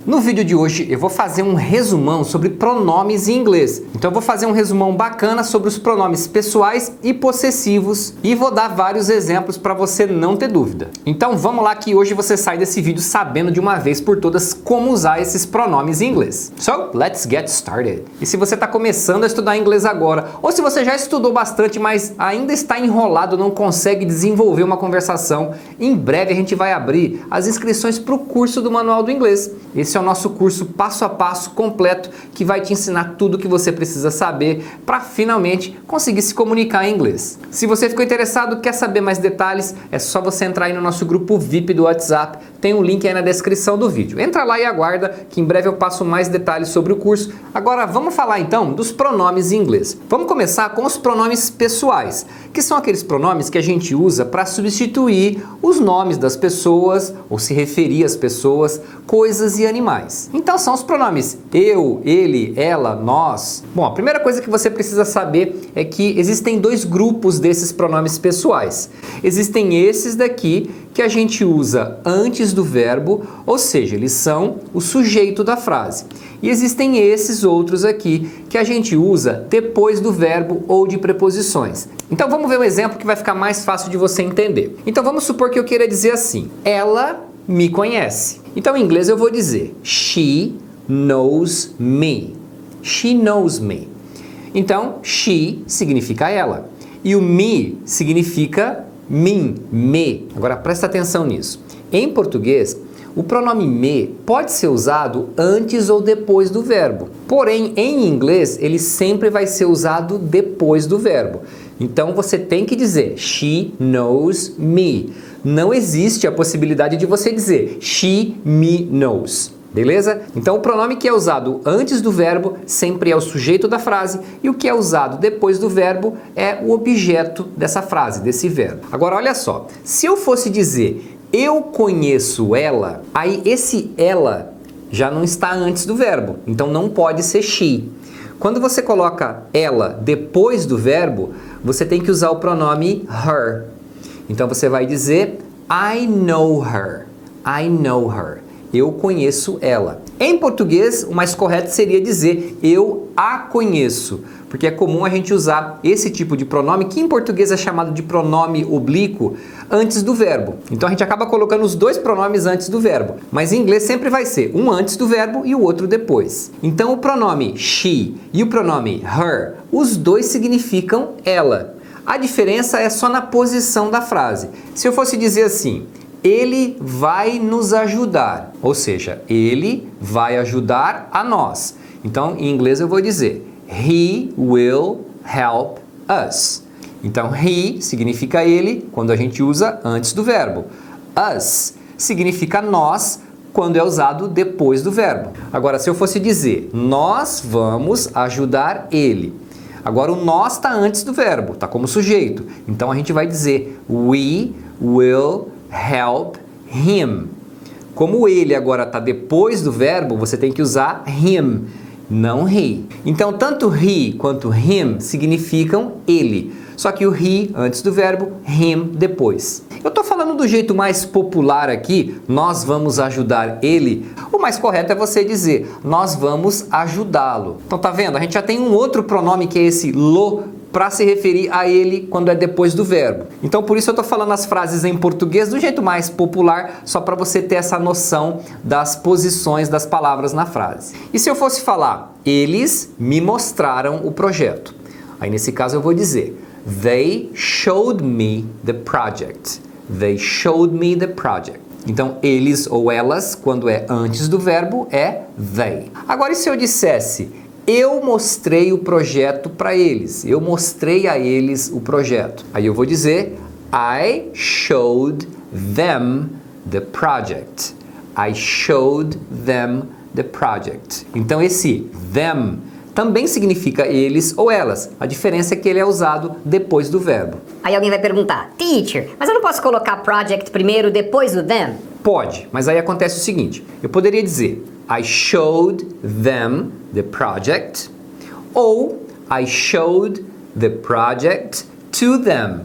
No vídeo de hoje eu vou fazer um resumão sobre pronomes em inglês. Então eu vou fazer um resumão bacana sobre os pronomes pessoais e possessivos e vou dar vários exemplos para você não ter dúvida. Então vamos lá que hoje você sai desse vídeo sabendo de uma vez por todas como usar esses pronomes em inglês. So, let's get started. E se você está começando a estudar inglês agora, ou se você já estudou bastante, mas ainda está enrolado, não consegue desenvolver uma conversação, em breve a gente vai abrir as inscrições para o curso do Manual do Inglês. Esse é o nosso curso passo a passo completo que vai te ensinar tudo o que você precisa saber para finalmente conseguir se comunicar em inglês. Se você ficou interessado, quer saber mais detalhes, é só você entrar aí no nosso grupo VIP do WhatsApp, tem um link aí na descrição do vídeo. Entra lá e aguarda que em breve eu passo mais detalhes sobre o curso. Agora vamos falar então dos pronomes em inglês. Vamos começar com os pronomes pessoais, que são aqueles pronomes que a gente usa para substituir os nomes das pessoas ou se referir às pessoas, coisas e animais. Então são os pronomes eu, ele, ela, nós. Bom, a primeira coisa que você precisa saber é que existem dois grupos desses pronomes pessoais. Existem esses daqui que a gente usa antes do verbo, ou seja, eles são o sujeito da frase. E existem esses outros aqui que a gente usa depois do verbo ou de preposições. Então vamos ver um exemplo que vai ficar mais fácil de você entender. Então vamos supor que eu queira dizer assim: ela me conhece. Então em inglês eu vou dizer she knows me. She knows me. Então she significa ela e o me significa mim, me. Agora presta atenção nisso. Em português, o pronome me pode ser usado antes ou depois do verbo. Porém, em inglês, ele sempre vai ser usado depois do verbo. Então você tem que dizer she knows me. Não existe a possibilidade de você dizer she me knows. Beleza? Então o pronome que é usado antes do verbo sempre é o sujeito da frase e o que é usado depois do verbo é o objeto dessa frase, desse verbo. Agora olha só, se eu fosse dizer eu conheço ela, aí esse ela já não está antes do verbo, então não pode ser she. Quando você coloca ela depois do verbo, você tem que usar o pronome her. Então você vai dizer I know her, I know her. Eu conheço ela. Em português, o mais correto seria dizer eu a conheço, porque é comum a gente usar esse tipo de pronome, que em português é chamado de pronome oblíquo, antes do verbo. Então a gente acaba colocando os dois pronomes antes do verbo, mas em inglês sempre vai ser um antes do verbo e o outro depois. Então o pronome she e o pronome her, os dois significam ela. A diferença é só na posição da frase. Se eu fosse dizer assim: ele vai nos ajudar, ou seja, ele vai ajudar a nós. Então, em inglês eu vou dizer he will help us. Então, he significa ele quando a gente usa antes do verbo. Us significa nós quando é usado depois do verbo. Agora, se eu fosse dizer nós vamos ajudar ele. Agora, o nós está antes do verbo, está como sujeito. Então, a gente vai dizer we will help him. Como ele agora está depois do verbo, você tem que usar him, não he. Então, tanto he quanto him significam ele. Só que o he antes do verbo, him depois. Eu estou falando do jeito mais popular aqui, nós vamos ajudar ele. O mais correto é você dizer, nós vamos ajudá-lo. Então tá vendo? A gente já tem um outro pronome que é esse lo, para se referir a ele quando é depois do verbo. Então por isso eu estou falando as frases em português do jeito mais popular, só para você ter essa noção das posições das palavras na frase. E se eu fosse falar, eles me mostraram o projeto? Aí nesse caso eu vou dizer, they showed me the project. They showed me the project. Então eles ou elas, quando é antes do verbo, é they. Agora e se eu dissesse, eu mostrei o projeto para eles. Eu mostrei a eles o projeto. Aí eu vou dizer I showed them the project. I showed them the project. Então esse them também significa eles ou elas. A diferença é que ele é usado depois do verbo. Aí alguém vai perguntar, teacher, mas eu não posso colocar project primeiro depois do them? Pode, mas aí acontece o seguinte. Eu poderia dizer I showed them the project ou I showed the project to them.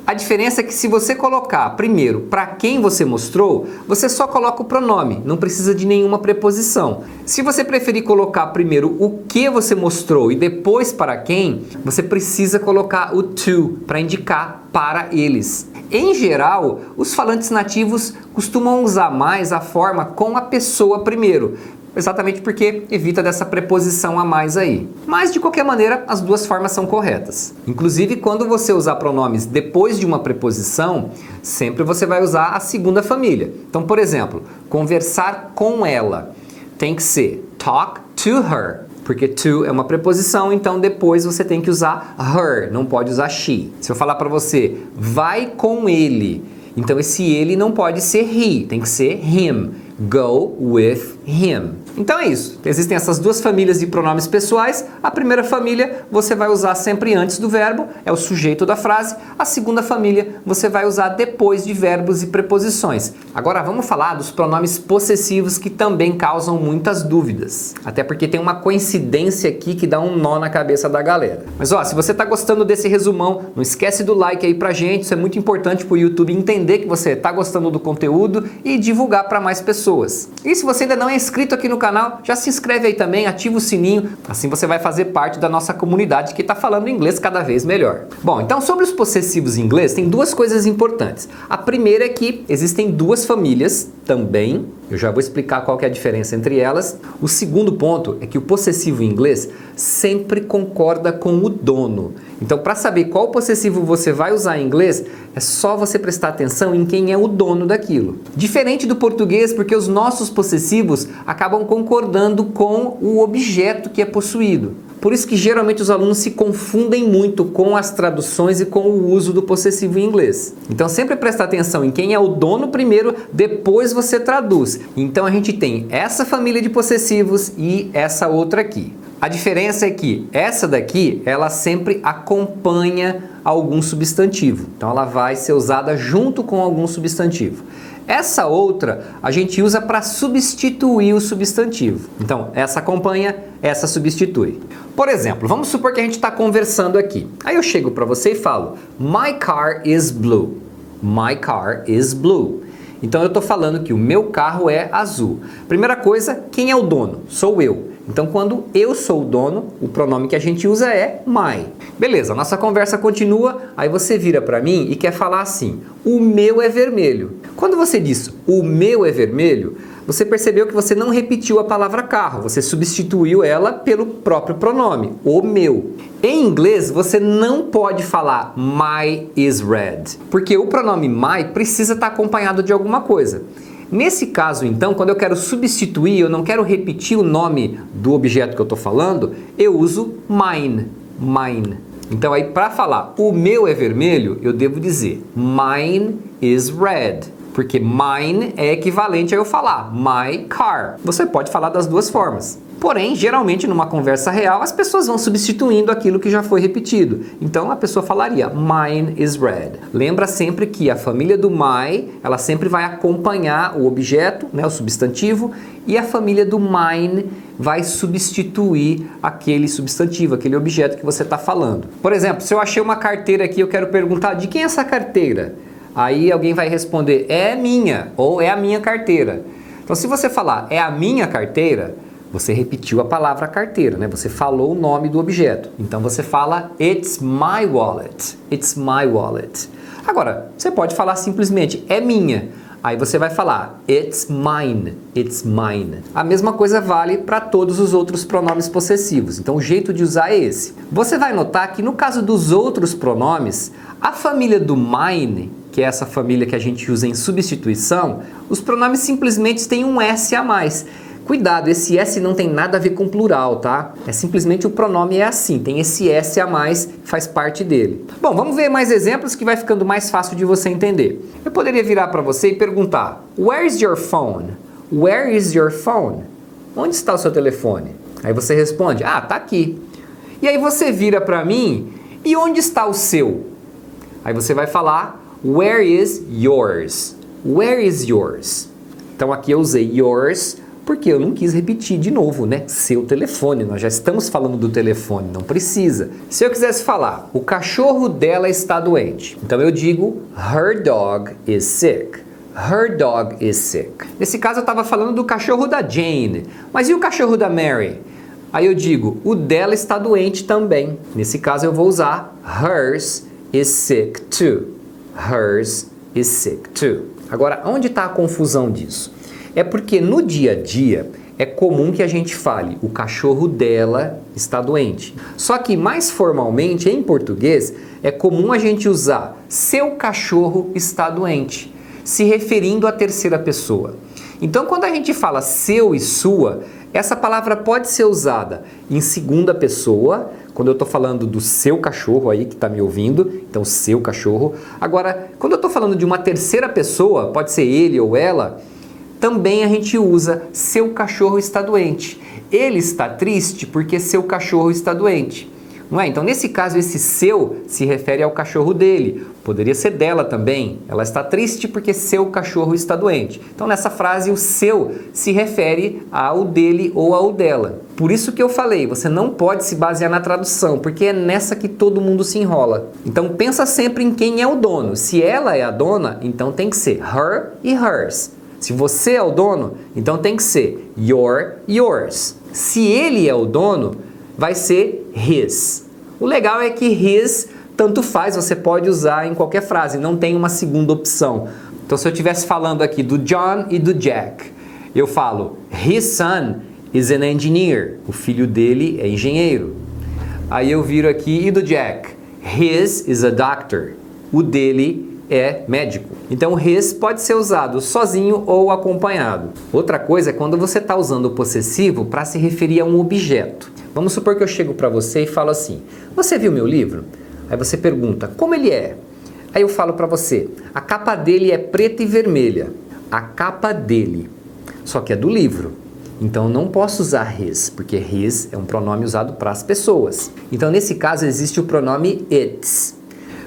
A A diferença é que se você colocar primeiro para quem você mostrou, você só coloca o pronome, não precisa de nenhuma preposição. Se você preferir colocar primeiro o que você mostrou e depois para quem, você precisa colocar o to para indicar para eles. Em geral, os falantes nativos costumam usar mais a forma com a pessoa primeiro, exatamente porque evita dessa preposição a mais aí. Mas, de qualquer maneira, as duas formas são corretas. Inclusive, quando você usar pronomes depois de uma preposição, sempre você vai usar a segunda família. Então, por exemplo, conversar com ela tem que ser talk to her, porque to é uma preposição, então depois você tem que usar her, não pode usar she. Se eu falar para você, vai com ele, então esse ele não pode ser he, tem que ser him. Go with him. Então é isso. Existem essas duas famílias de pronomes pessoais. A primeira família você vai usar sempre antes do verbo, é o sujeito da frase. A segunda família você vai usar depois de verbos e preposições. Agora vamos falar dos pronomes possessivos que também causam muitas dúvidas. Até porque tem uma coincidência aqui que dá um nó na cabeça da galera. Mas ó, se você está gostando desse resumão, não esquece do like aí pra gente. Isso é muito importante para o YouTube entender que você está gostando do conteúdo e divulgar para mais pessoas. E se você ainda não é inscrito aqui no canal, já se inscreve aí também, ativa o sininho, assim você vai fazer parte da nossa comunidade que está falando inglês cada vez melhor. Bom, então sobre os possessivos em inglês, tem duas coisas importantes. A primeira é que existem duas famílias também, eu já vou explicar qual que é a diferença entre elas. O segundo ponto é que o possessivo em inglês sempre concorda com o dono. Então, para saber qual possessivo você vai usar em inglês, é só você prestar atenção em quem é o dono daquilo. Diferente do português, porque os nossos possessivos acabam concordando com o objeto que é possuído. Por isso que geralmente os alunos se confundem muito com as traduções e com o uso do possessivo em inglês. Então sempre presta atenção em quem é o dono primeiro, depois você traduz. Então a gente tem essa família de possessivos e essa outra aqui. A diferença é que essa daqui, ela sempre acompanha algum substantivo. Então ela vai ser usada junto com algum substantivo. Essa outra a gente usa para substituir o substantivo. Então, essa acompanha, essa substitui. Por exemplo, vamos supor que a gente está conversando aqui. Aí eu chego para você e falo, My car is blue. My car is blue. Então eu estou falando que o meu carro é azul. Primeira coisa, quem é o dono? Sou eu. Então quando eu sou o dono, o pronome que a gente usa é my. Beleza, nossa conversa continua, aí você vira para mim e quer falar assim, o meu é vermelho. Quando você diz o meu é vermelho, você percebeu que você não repetiu a palavra carro, você substituiu ela pelo próprio pronome, o meu. Em inglês, você não pode falar my is red, porque o pronome my precisa estar acompanhado de alguma coisa. Nesse caso, então, quando eu quero substituir, eu não quero repetir o nome do objeto que eu estou falando, eu uso mine, mine. Então aí, para falar o meu é vermelho, eu devo dizer mine is red. Porque mine é equivalente a eu falar my car. Você pode falar das duas formas. Porém, geralmente numa conversa real, as pessoas vão substituindo aquilo que já foi repetido. Então a pessoa falaria mine is red. Lembra sempre que a família do my, ela sempre vai acompanhar o objeto, né, o substantivo, e a família do mine vai substituir aquele substantivo, aquele objeto que você está falando. Por exemplo, se eu achei uma carteira aqui, eu quero perguntar de quem é essa carteira? Aí alguém vai responder, é minha, ou é a minha carteira. Então se você falar, é a minha carteira, você repetiu a palavra carteira, né? Você falou o nome do objeto. Então você fala, it's my wallet, it's my wallet. Agora, você pode falar simplesmente, é minha. Aí você vai falar, it's mine, it's mine. A mesma coisa vale para todos os outros pronomes possessivos. Então o jeito de usar é esse. Você vai notar que no caso dos outros pronomes, a família do mine, que é essa família que a gente usa em substituição, os pronomes simplesmente têm um S a mais. Cuidado, esse S não tem nada a ver com plural, tá? É simplesmente o pronome é assim, tem esse S a mais, faz parte dele. Bom, vamos ver mais exemplos que vai ficando mais fácil de você entender. Eu poderia virar para você e perguntar, Where is your phone? Where is your phone? Onde está o seu telefone? Aí você responde, ah, tá aqui. E aí você vira para mim, e onde está o seu? Aí você vai falar, Where is yours? Where is yours? Então aqui eu usei yours Porque eu não quis repetir de novo, né? Seu telefone, nós já estamos falando do telefone, não precisa. Se eu quisesse falar, o cachorro dela está doente, então eu digo, her dog is sick. Her dog is sick. Nesse caso eu estava falando do cachorro da Jane, mas e o cachorro da Mary? Aí eu digo, o dela está doente também. Nesse caso eu vou usar hers is sick too. Hers is sick too. Agora, onde está a confusão disso? É porque no dia a dia é comum que a gente fale o cachorro dela está doente. Só que mais formalmente, em português, é comum a gente usar seu cachorro está doente, se referindo à terceira pessoa. Então, quando a gente fala seu e sua, essa palavra pode ser usada em segunda pessoa, quando eu estou falando do seu cachorro aí que está me ouvindo, então seu cachorro. Agora, quando eu estou falando de uma terceira pessoa, pode ser ele ou ela, também a gente usa seu cachorro está doente. Ele está triste porque seu cachorro está doente. Não é? Então, nesse caso, esse seu se refere ao cachorro dele. Poderia ser dela também. Ela está triste porque seu cachorro está doente. Então, nessa frase, o seu se refere ao dele ou ao dela. Por isso que eu falei, você não pode se basear na tradução, porque é nessa que todo mundo se enrola. Então, pensa sempre em quem é o dono. Se ela é a dona, então tem que ser her e hers. Se você é o dono, então tem que ser your, yours. Se ele é o dono, vai ser his. O legal é que his tanto faz, você pode usar em qualquer frase, não tem uma segunda opção. Então se eu estivesse falando aqui do John e do Jack, eu falo his son is an engineer. O filho dele é engenheiro. Aí eu viro aqui e do Jack, his is a doctor. O dele é médico. Então, his pode ser usado sozinho ou acompanhado. Outra coisa é quando você está usando o possessivo para se referir a um objeto. Vamos supor que eu chego para você e falo assim, você viu meu livro? Aí você pergunta, como ele é? Aí eu falo para você, a capa dele é preta e vermelha. A capa dele. Só que é do livro. Então, eu não posso usar his, porque his é um pronome usado para as pessoas. Então, nesse caso, existe o pronome its.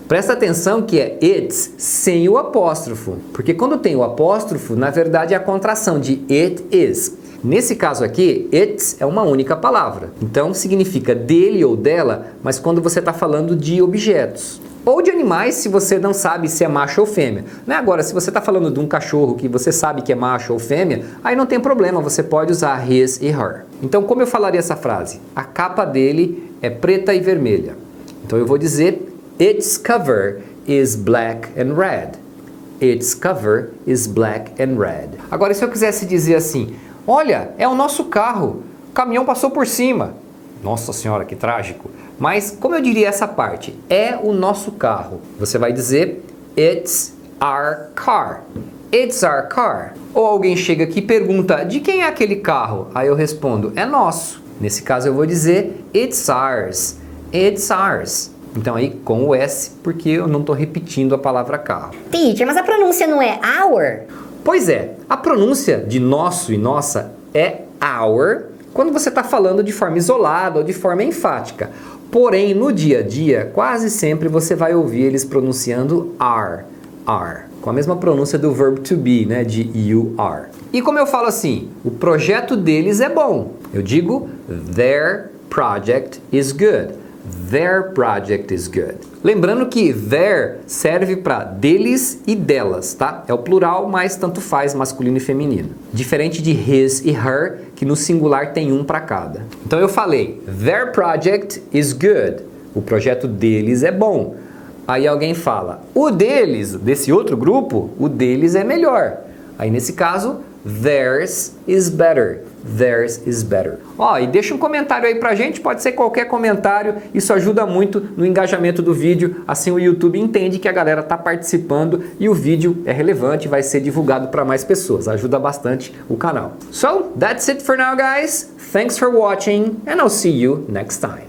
Presta atenção que é it's sem o apóstrofo, porque quando tem o apóstrofo, na verdade é a contração de it is. Nesse caso aqui, it's é uma única palavra, então significa dele ou dela, mas quando você está falando de objetos. Ou de animais, se você não sabe se é macho ou fêmea. Né? Agora, se você está falando de um cachorro que você sabe que é macho ou fêmea, aí não tem problema, você pode usar his e her. Então, como eu falaria essa frase? A capa dele é preta e vermelha. Então eu vou dizer its cover is black and red. Its cover is black and red. Agora, se eu quisesse dizer assim, olha, é o nosso carro, o caminhão passou por cima. Nossa senhora, que trágico. Mas, como eu diria essa parte? É o nosso carro. Você vai dizer, it's our car. It's our car. Ou alguém chega aqui e pergunta, de quem é aquele carro? Aí eu respondo, é nosso. Nesse caso eu vou dizer, it's ours. It's ours. Então aí com o S, porque eu não estou repetindo a palavra carro. Teacher, mas a pronúncia não é our? Pois é, a pronúncia de nosso e nossa é our, quando você está falando de forma isolada ou de forma enfática. Porém, no dia a dia, quase sempre você vai ouvir eles pronunciando are, com a mesma pronúncia do verbo to be, né, de you are. E como eu falo assim, o projeto deles é bom. Eu digo, their project is good. Their project is good. Lembrando que their serve para deles e delas, tá? É o plural, mas tanto faz masculino e feminino. Diferente de his e her, que no singular tem um para cada. Então eu falei, their project is good. O projeto deles é bom. Aí alguém fala, o deles, desse outro grupo, o deles é melhor. Aí nesse caso, theirs is better. Theirs is better. Ó, e deixa um comentário aí pra gente, pode ser qualquer comentário, isso ajuda muito no engajamento do vídeo, assim o YouTube entende que a galera tá participando e o vídeo é relevante, vai ser divulgado para mais pessoas, ajuda bastante o canal. So, that's it for now guys, thanks for watching and I'll see you next time.